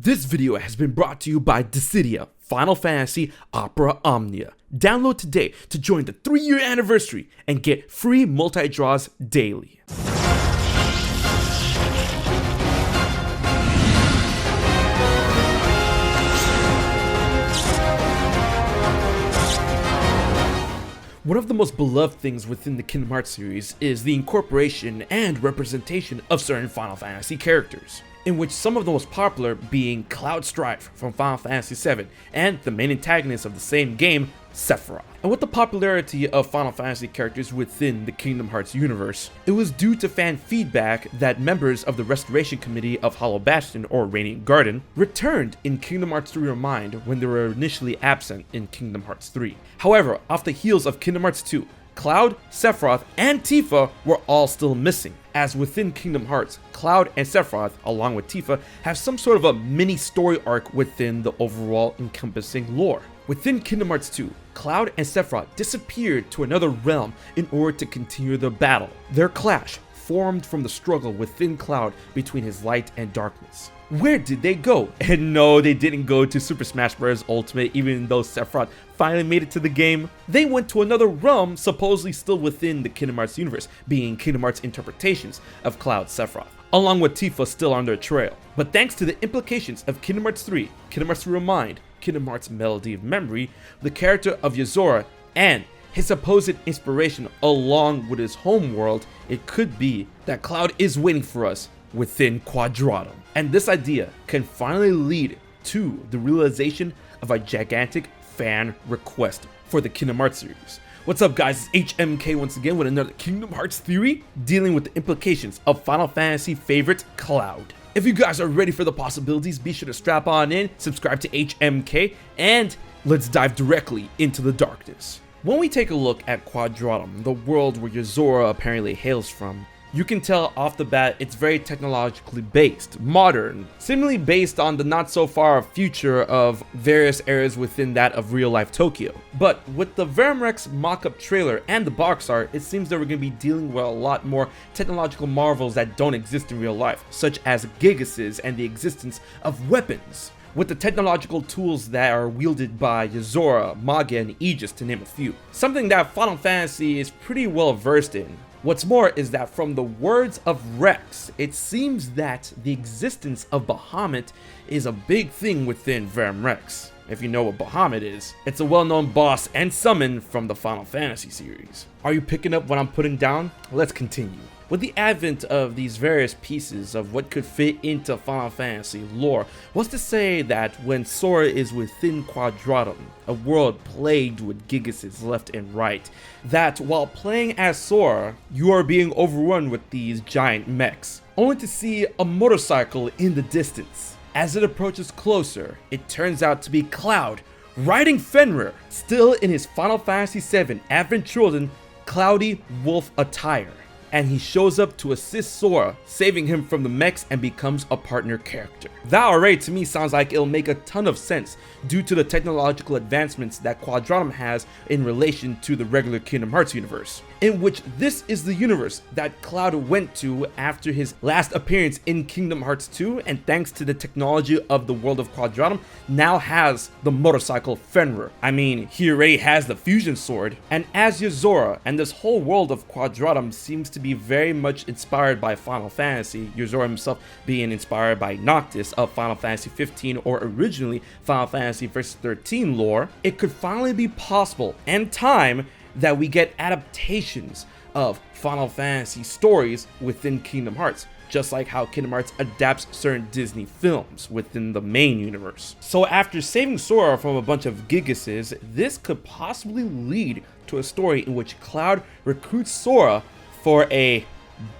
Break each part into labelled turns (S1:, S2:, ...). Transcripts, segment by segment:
S1: This video has been brought to you by Dissidia, Final Fantasy Opera Omnia. Download today to join the 3-year anniversary and get free multi-draws daily. One of the most beloved things within the Kingdom Hearts series is the incorporation and representation of certain Final Fantasy characters, in which some of the most popular being Cloud Strife from Final Fantasy VII and the main antagonist of the same game, Sephiroth. And with the popularity of Final Fantasy characters within the Kingdom Hearts universe, it was due to fan feedback that members of the Restoration Committee of Hollow Bastion, or Radiant Garden, returned in Kingdom Hearts 3 Remind when they were initially absent in Kingdom Hearts 3. However, off the heels of Kingdom Hearts 2, Cloud, Sephiroth, and Tifa were all still missing, as within Kingdom Hearts, Cloud and Sephiroth, along with Tifa, have some sort of a mini story arc within the overall encompassing lore. Within Kingdom Hearts 2, Cloud and Sephiroth disappeared to another realm in order to continue their battle. Their clash formed from the struggle within Cloud between his light and darkness. Where did they go? And no, they didn't go to Super Smash Bros. Ultimate, even though Sephiroth finally made it to the game. They went to another realm supposedly still within the Kingdom Hearts universe, being Kingdom Hearts interpretations of Cloud Sephiroth, along with Tifa still on their trail. But thanks to the implications of Kingdom Hearts 3, Kingdom Hearts Remind, Kingdom Hearts Melody of Memory, the character of Yozora, and his supposed inspiration along with his home world, it could be that Cloud is waiting for us within Quadratum. And this idea can finally lead to the realization of a gigantic fan request for the Kingdom Hearts series. What's up guys, it's HMK once again with another Kingdom Hearts theory dealing with the implications of Final Fantasy favorite Cloud. If you guys are ready for the possibilities, be sure to strap on in, subscribe to HMK, and let's dive directly into the darkness. When we take a look at Quadratum, the world where Yozora apparently hails from, you can tell off the bat it's very technologically based, modern, seemingly based on the not so far future of various areas within that of real life Tokyo. But with the Verum Rex mock-up trailer and the box art, it seems that we're going to be dealing with a lot more technological marvels that don't exist in real life, such as Gigases and the existence of weapons, with the technological tools that are wielded by Yozora, Maga, and Aegis, to name a few. Something that Final Fantasy is pretty well versed in. What's more is that from the words of Rex, it seems that the existence of Bahamut is a big thing within Verum Rex. If you know what Bahamut is, it's a well-known boss and summon from the Final Fantasy series. Are you picking up what I'm putting down? Let's continue. With the advent of these various pieces of what could fit into Final Fantasy lore, what's to say that when Sora is within Quadratum, a world plagued with Gigases left and right, that while playing as Sora, you are being overrun with these giant mechs, only to see a motorcycle in the distance. As it approaches closer, it turns out to be Cloud, riding Fenrir, still in his Final Fantasy VII Advent Children cloudy wolf attire. And he shows up to assist Sora, saving him from the mechs and becomes a partner character. That already to me sounds like it'll make a ton of sense due to the technological advancements that Quadratum has in relation to the regular Kingdom Hearts universe, in which this is the universe that Cloud went to after his last appearance in Kingdom Hearts 2, and thanks to the technology of the world of Quadratum, now has the motorcycle Fenrir. I mean, he already has the fusion sword, and as Yozora, and this whole world of Quadratum seems to be very much inspired by Final Fantasy, Yozora himself being inspired by Noctis of Final Fantasy 15 or originally Final Fantasy Versus 13 lore, it could finally be possible and time that we get adaptations of Final Fantasy stories within Kingdom Hearts, just like how Kingdom Hearts adapts certain Disney films within the main universe. So after saving Sora from a bunch of Gigases, this could possibly lead to a story in which Cloud recruits Sora for a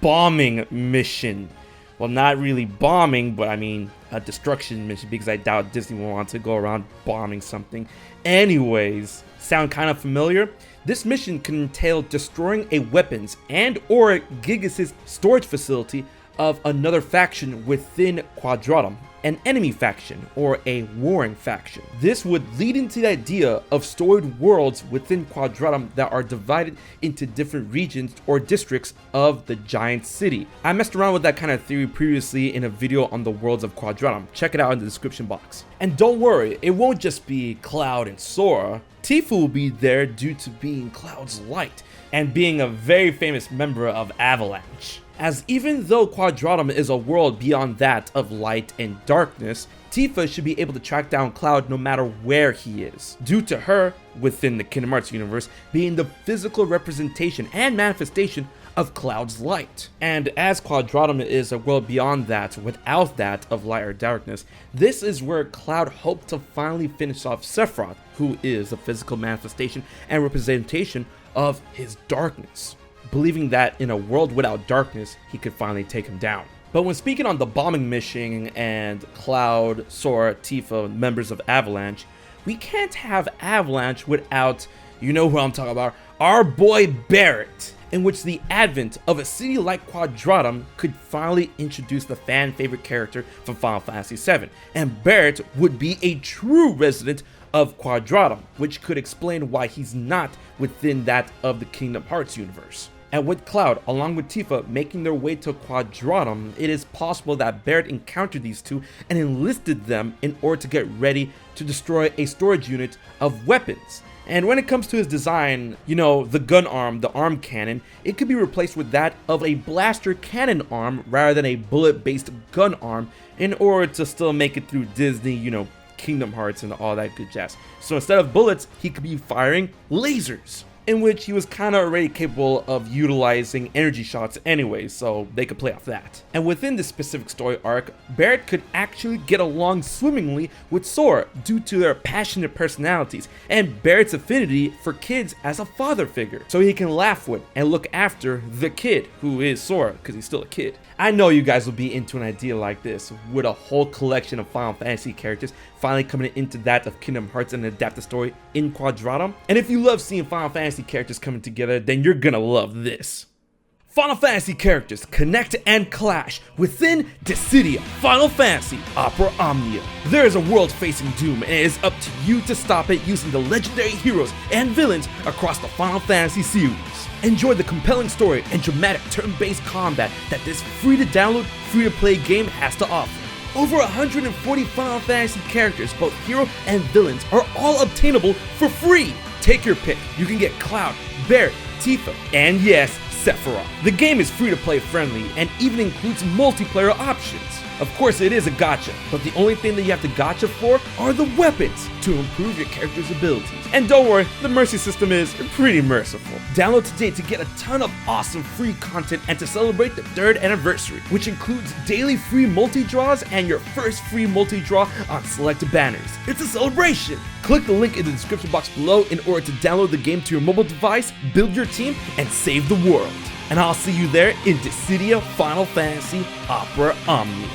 S1: bombing mission. Well, not really bombing, but I mean a destruction mission, because I doubt Disney will want to go around bombing something. Anyways, sound kind of familiar? This mission can entail destroying a weapons and or Gigases storage facility of another faction within Quadratum, an enemy faction or a warring faction. This would lead into the idea of storied worlds within Quadratum that are divided into different regions or districts of the giant city. I messed around with that kind of theory previously in a video on the worlds of Quadratum. Check it out in the description box. And don't worry, it won't just be Cloud and Sora. Tifa will be there due to being Cloud's light and being a very famous member of Avalanche. As even though Quadratum is a world beyond that of light and darkness, Tifa should be able to track down Cloud no matter where he is, due to her, within the Kingdom Hearts universe, being the physical representation and manifestation of Cloud's light. And as Quadratum is a world beyond that, without that of light or darkness, this is where Cloud hoped to finally finish off Sephiroth, who is a physical manifestation and representation of his darkness, believing that in a world without darkness, he could finally take him down. But when speaking on the bombing mission and Cloud, Sora, Tifa, members of Avalanche, we can't have Avalanche without, you know who I'm talking about, our boy Barret, in which the advent of a city like Quadratum could finally introduce the fan favorite character from Final Fantasy VII, and Barret would be a true resident of Quadratum, which could explain why he's not within that of the Kingdom Hearts universe. And with Cloud, along with Tifa, making their way to Quadratum, it is possible that Barret encountered these two and enlisted them in order to get ready to destroy a storage unit of weapons. And when it comes to his design, you know, the gun arm, the arm cannon, it could be replaced with that of a blaster cannon arm rather than a bullet-based gun arm in order to still make it through Disney, you know, Kingdom Hearts and all that good jazz. So instead of bullets, he could be firing lasers, in which he was kind of already capable of utilizing energy shots anyway, so they could play off that. And within this specific story arc, Barret could actually get along swimmingly with Sora due to their passionate personalities and Barret's affinity for kids as a father figure, so he can laugh with and look after the kid, who is Sora, because he's still a kid. I know you guys will be into an idea like this, with a whole collection of Final Fantasy characters finally coming into that of Kingdom Hearts and adapt the story in Quadratum. And if you love seeing Final Fantasy characters coming together, then you're gonna love this. Final Fantasy characters connect and clash within Dissidia Final Fantasy Opera Omnia. There is a world facing doom, and it is up to you to stop it using the legendary heroes and villains across the Final Fantasy series. Enjoy the compelling story and dramatic turn-based combat that this free-to-download, free-to-play game has to offer. Over 140 Final Fantasy characters, both hero and villains, are all obtainable for free. Take your pick. You can get Cloud, Barret, Tifa, and yes, Sephiroth. The game is free-to-play friendly and even includes multiplayer options. Of course, it is a gacha, but the only thing that you have to gacha for are the weapons to improve your character's abilities. And don't worry, the mercy system is pretty merciful. Download today to get a ton of awesome free content and to celebrate the 3rd anniversary, which includes daily free multi-draws and your first free multi-draw on select banners. It's a celebration! Click the link in the description box below in order to download the game to your mobile device, build your team, and save the world. And I'll see you there in Dissidia Final Fantasy Opera Omnia.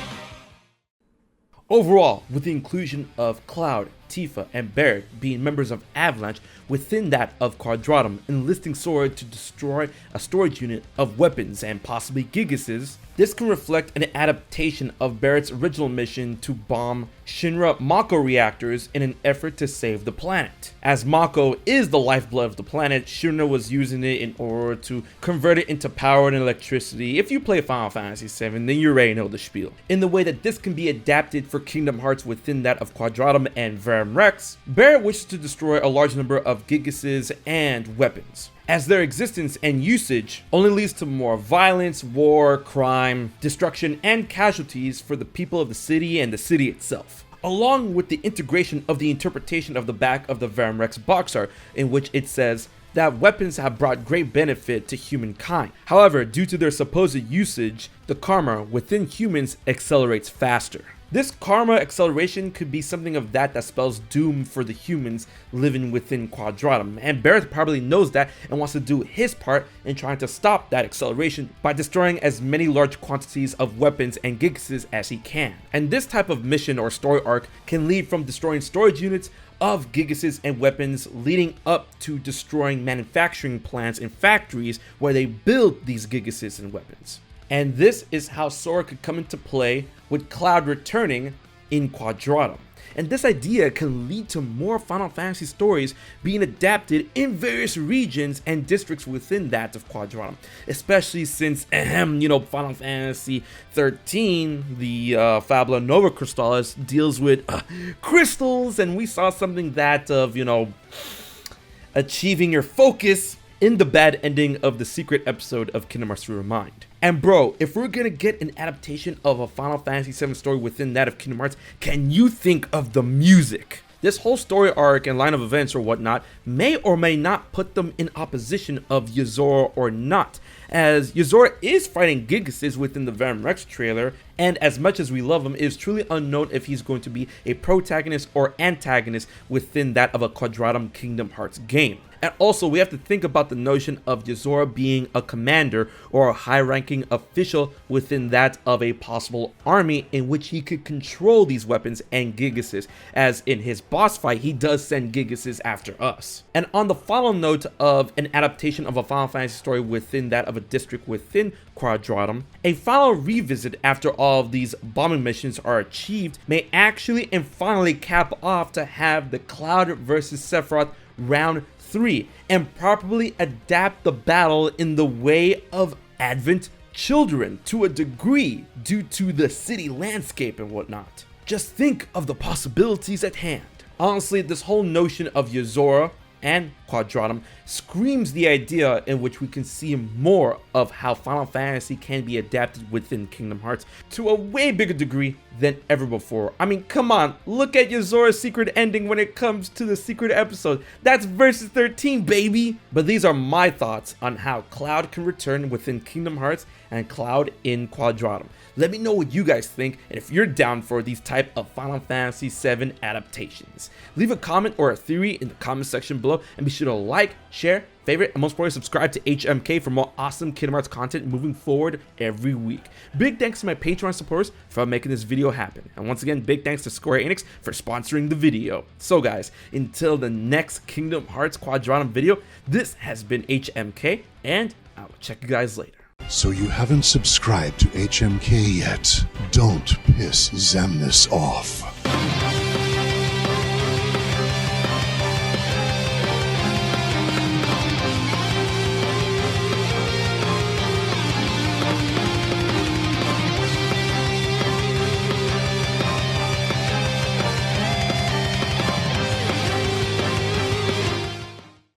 S1: Overall, with the inclusion of Cloud, Tifa, and Barret being members of Avalanche within that of Quadratum, enlisting Sora to destroy a storage unit of weapons and possibly Gigases, this can reflect an adaptation of Barret's original mission to bomb Shinra Mako reactors in an effort to save the planet. As Mako is the lifeblood of the planet, Shinra was using it in order to convert it into power and electricity. If you play Final Fantasy VII, then you already know the spiel. In the way that this can be adapted for Kingdom Hearts within that of Quadratum and Verum Rex, Barret wishes to destroy a large number of Gigases and weapons, as their existence and usage only leads to more violence, war, crime, destruction, and casualties for the people of the city and the city itself. Along with the integration of the interpretation of the back of the Verum Rex box art, in which it says that weapons have brought great benefit to humankind. However, due to their supposed usage, the karma within humans accelerates faster. This karma acceleration could be something of that spells doom for the humans living within Quadratum, and Barret probably knows that and wants to do his part in trying to stop that acceleration by destroying as many large quantities of weapons and Gigases as he can. And this type of mission or story arc can lead from destroying storage units of Gigases and weapons, leading up to destroying manufacturing plants and factories where they build these Gigases and weapons. And this is how Sora could come into play with Cloud returning in Quadratum. And this idea can lead to more Final Fantasy stories being adapted in various regions and districts within that of Quadratum. Especially since, Final Fantasy 13, the Fabula Nova Crystallis, deals with crystals, and we saw something that of, achieving your focus in the bad ending of the secret episode of Kingdom Hearts 3 Remind. And bro, if we're gonna get an adaptation of a Final Fantasy VII story within that of Kingdom Hearts, can you think of the music? This whole story arc and line of events or whatnot may or may not put them in opposition of Yozora or not, as Yozora is fighting Gigasis within the Verum Rex trailer, and as much as we love him, it is truly unknown if he's going to be a protagonist or antagonist within that of a Quadratum Kingdom Hearts game. And also, we have to think about the notion of Yozora being a commander or a high-ranking official within that of a possible army in which he could control these weapons and Gigasis, as in his boss fight, he does send Gigasis after us. And on the final note of an adaptation of a Final Fantasy story within that of a district within Quadratum, a final revisit after all of these bombing missions are achieved may actually and finally cap off to have the Cloud versus Sephiroth round 3 and properly adapt the battle in the way of Advent Children to a degree due to the city landscape and whatnot. Just think of the possibilities at hand. Honestly, this whole notion of Yozora and Quadratum screams the idea in which we can see more of how Final Fantasy can be adapted within Kingdom Hearts to a way bigger degree than ever before. I mean, come on, look at Yozora's secret ending when it comes to the secret episode. That's Versus 13, baby! But these are my thoughts on how Cloud can return within Kingdom Hearts and Cloud in Quadratum. Let me know what you guys think and if you're down for these type of Final Fantasy VII adaptations. Leave a comment or a theory in the comment section below, and be sure to like, share, favorite, and most importantly subscribe to HMK for more awesome Kingdom Hearts content moving forward every week. Big thanks to my Patreon supporters for making this video happen. And once again, big thanks to Square Enix for sponsoring the video. So guys, until the next Kingdom Hearts Quadratum video, this has been HMK, and I will check you guys later.
S2: So you haven't subscribed to HMK yet? Don't piss Xemnas off.